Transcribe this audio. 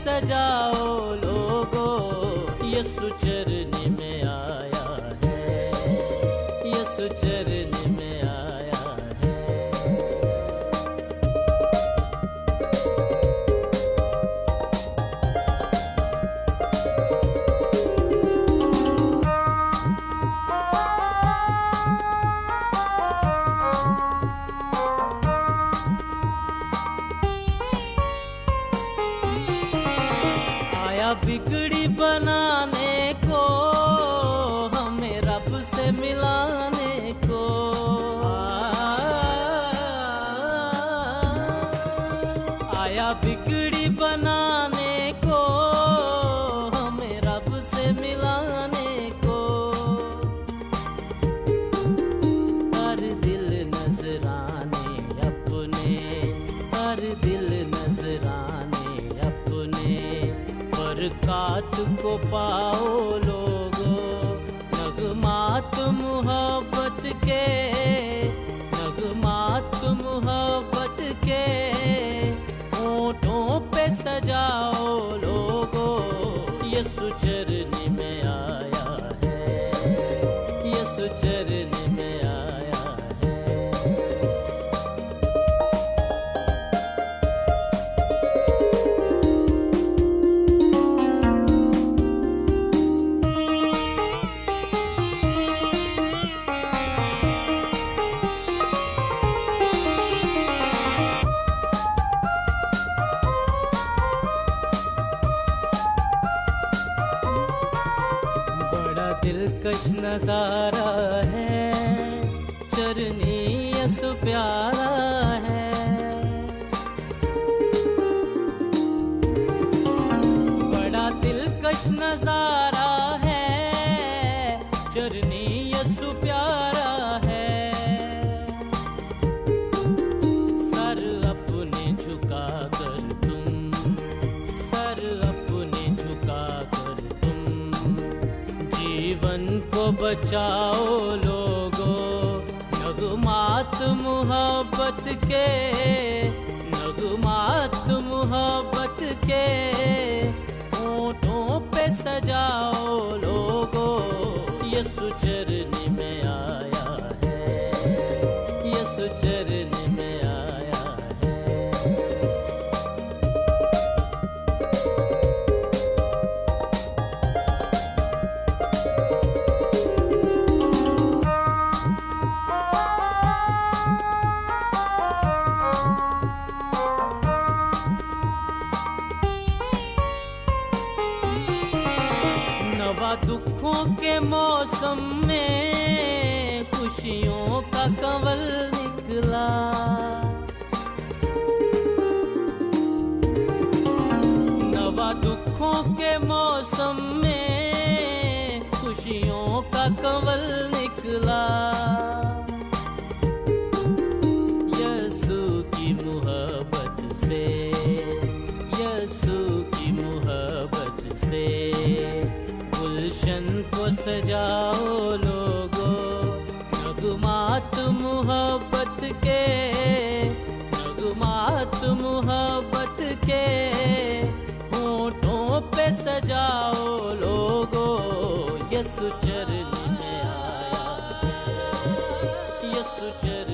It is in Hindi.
सजाओ लोगो, यीशु चरनी में आया है, यीशु चरनी में आया है। आया बिगड़ी बनाने को, हमें रब से मिलाने को। आया बिगड़ी बनाने को, हमें रब से मिलाने को। हर दिल नजराने अपने, हर दिल नजराने अपने, बरकात को पाओ लोगो, नगमात मुहब्बत के, नगमात मुहब्बत के, होठों पे सजाओ लोगो, यीशु चरनी में आया है, यीशु चरनी में आया है। दिलकश नजारा है, चरनी यीशु प्यारा है। बड़ा दिलकश नजारा है, चरनी यीशु प्यारा है। सर अपने झुका कर तुम, सर अपने झुका कर जीवन को बचाओ लोगो, नगमात मुहब्बत के, नगमात मुहब्बत के, होठों पे सजाओ लोगो, यीशु चरनी में आया है, यीशु चरनी में आया है। नवा दुखों के मौसम में खुशियों का कंवल निकला। नवा दुखों के मौसम में खुशियों का कंवल निकला। यीशु की मोहब्बत से, यीशु की मोहब्बत से, गुलशन को सजाओ लोगो, नगमात मुहब्बत के, नगमात मुहब्बत के, होठों पे सजाओ लोगो, यीशु चरनी में आया है, यीशु चरनी